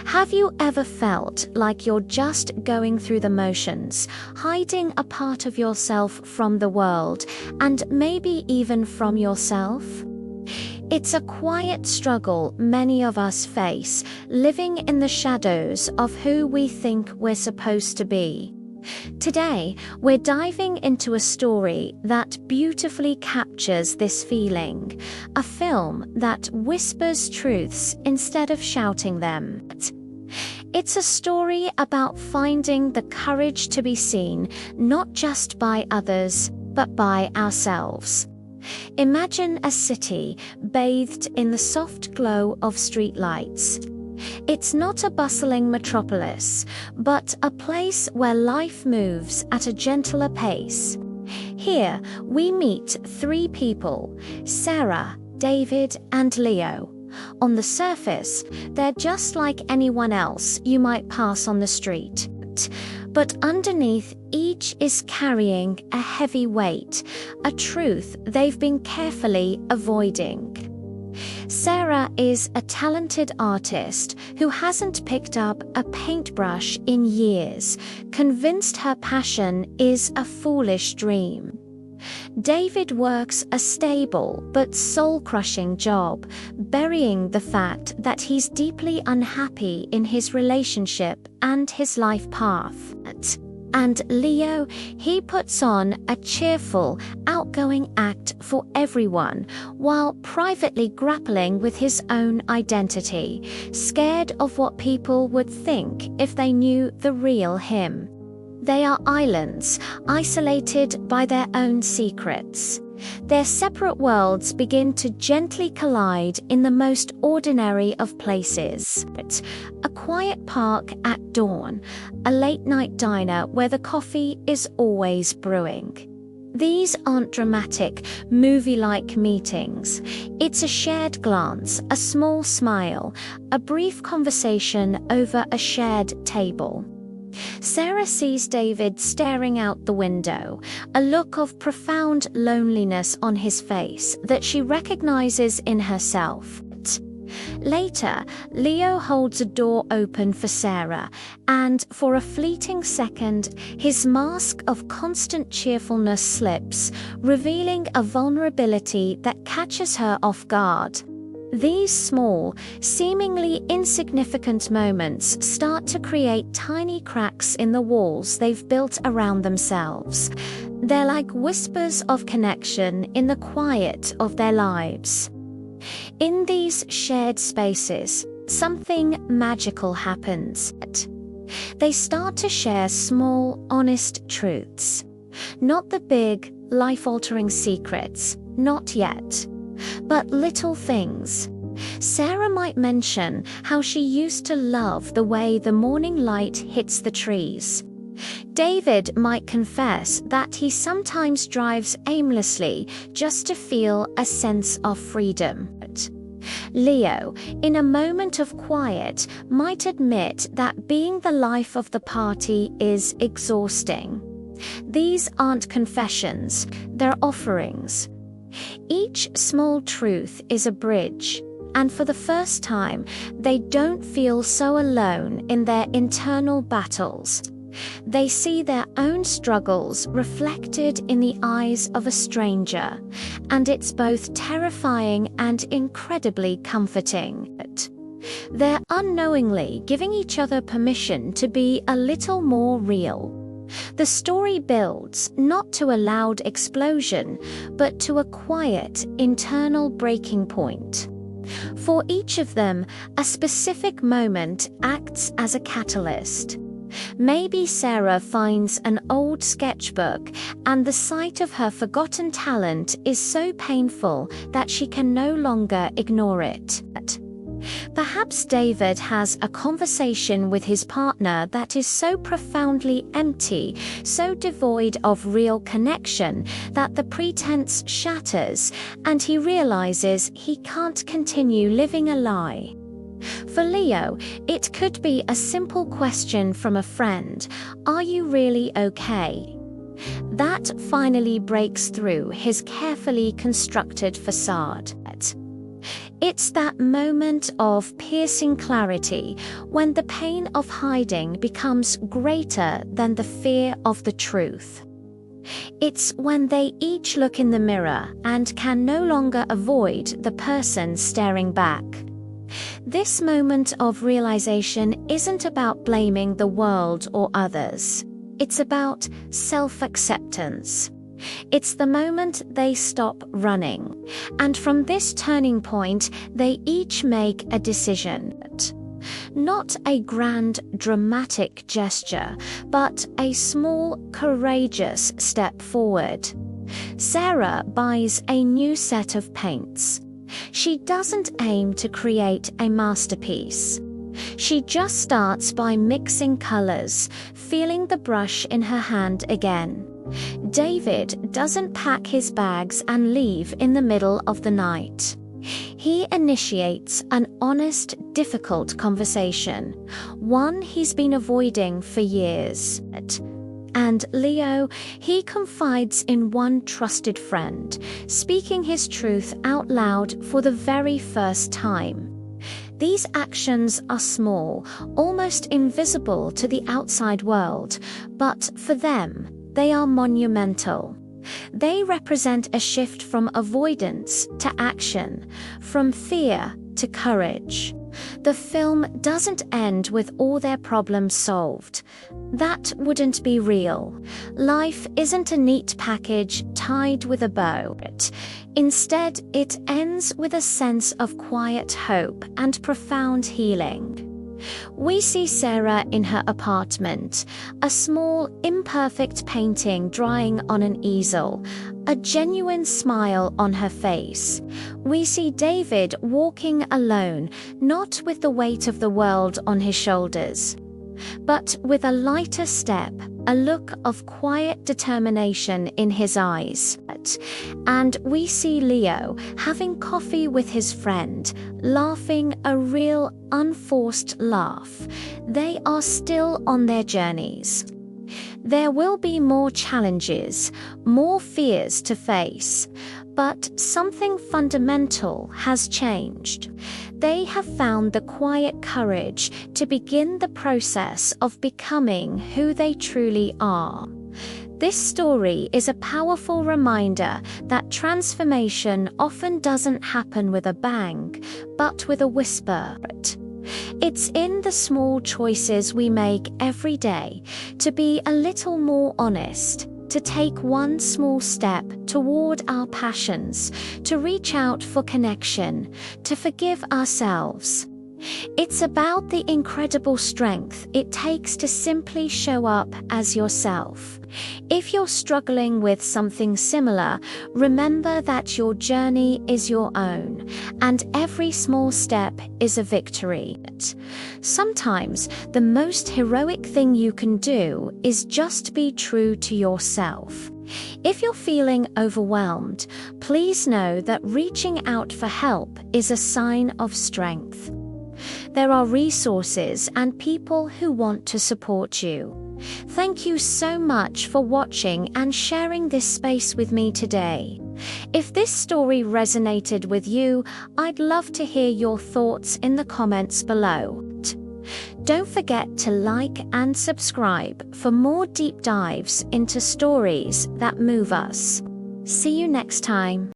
Have you ever felt like you're just going through the motions, hiding a part of yourself from the world, and maybe even from yourself? It's a quiet struggle many of us face, living in the shadows of who we think we're supposed to be. Today, we're diving into a story that beautifully captures this feeling, a film that whispers truths instead of shouting them. It's a story about finding the courage to be seen, not just by others, but by ourselves. Imagine a city bathed in the soft glow of streetlights. It's not a bustling metropolis, but a place where life moves at a gentler pace. Here, we meet three people: Sarah, David, and Leo. On the surface, they're just like anyone else you might pass on the street. But underneath, each is carrying a heavy weight, a truth they've been carefully avoiding. Sarah is a talented artist who hasn't picked up a paintbrush in years, convinced her passion is a foolish dream. David works a stable but soul-crushing job, burying the fact that he's deeply unhappy in his relationship and his life path. And Leo, he puts on a cheerful, outgoing act for everyone, while privately grappling with his own identity, scared of what people would think if they knew the real him. They are islands, isolated by their own secrets. Their separate worlds begin to gently collide in the most ordinary of places. A quiet park at dawn, a late-night diner where the coffee is always brewing. These aren't dramatic, movie-like meetings. It's a shared glance, a small smile, a brief conversation over a shared table. Sarah sees David staring out the window, a look of profound loneliness on his face that she recognizes in herself. Later, Leo holds a door open for Sarah, and for a fleeting second, his mask of constant cheerfulness slips, revealing a vulnerability that catches her off guard. These small, seemingly insignificant moments start to create tiny cracks in the walls they've built around themselves. They're like whispers of connection in the quiet of their lives. In these shared spaces, something magical happens. They start to share small, honest truths. Not the big, life-altering secrets, not yet. But little things. Sarah might mention how she used to love the way the morning light hits the trees. David might confess that he sometimes drives aimlessly just to feel a sense of freedom. Leo, in a moment of quiet, might admit that being the life of the party is exhausting. These aren't confessions, they're offerings. Each small truth is a bridge, and for the first time, they don't feel so alone in their internal battles. They see their own struggles reflected in the eyes of a stranger, and it's both terrifying and incredibly comforting. They're unknowingly giving each other permission to be a little more real. The story builds not to a loud explosion, but to a quiet, internal breaking point. For each of them, a specific moment acts as a catalyst. Maybe Sarah finds an old sketchbook, and the sight of her forgotten talent is so painful that she can no longer ignore it. Perhaps David has a conversation with his partner that is so profoundly empty, so devoid of real connection, that the pretense shatters, and he realizes he can't continue living a lie. For Leo, it could be a simple question from a friend: "Are you really okay?" That finally breaks through his carefully constructed facade. It's that moment of piercing clarity when the pain of hiding becomes greater than the fear of the truth. It's when they each look in the mirror and can no longer avoid the person staring back. This moment of realization isn't about blaming the world or others. It's about self-acceptance. It's the moment they stop running, and from this turning point, they each make a decision. Not a grand, dramatic gesture, but a small, courageous step forward. Sarah buys a new set of paints. She doesn't aim to create a masterpiece. She just starts by mixing colors, feeling the brush in her hand again. David doesn't pack his bags and leave in the middle of the night. He initiates an honest, difficult conversation, one he's been avoiding for years. And Leo, he confides in one trusted friend, speaking his truth out loud for the very first time. These actions are small, almost invisible to the outside world, but for them, they are monumental. They represent a shift from avoidance to action, from fear to courage. The film doesn't end with all their problems solved. That wouldn't be real. Life isn't a neat package tied with a bow. Instead, it ends with a sense of quiet hope and profound healing. We see Sarah in her apartment, a small, imperfect painting drying on an easel, a genuine smile on her face. We see David walking alone, not with the weight of the world on his shoulders, but with a lighter step, a look of quiet determination in his eyes. And we see Leo having coffee with his friend, laughing a real, unforced laugh. They are still on their journeys. There will be more challenges, more fears to face, but something fundamental has changed. They have found the quiet courage to begin the process of becoming who they truly are. This story is a powerful reminder that transformation often doesn't happen with a bang, but with a whisper. It's in the small choices we make every day to be a little more honest, to take one small step toward our passions, to reach out for connection, to forgive ourselves. It's about the incredible strength it takes to simply show up as yourself. If you're struggling with something similar, remember that your journey is your own, and every small step is a victory. Sometimes the most heroic thing you can do is just be true to yourself. If you're feeling overwhelmed, please know that reaching out for help is a sign of strength. There are resources and people who want to support you. Thank you so much for watching and sharing this space with me today. If this story resonated with you, I'd love to hear your thoughts in the comments below. Don't forget to like and subscribe for more deep dives into stories that move us. See you next time.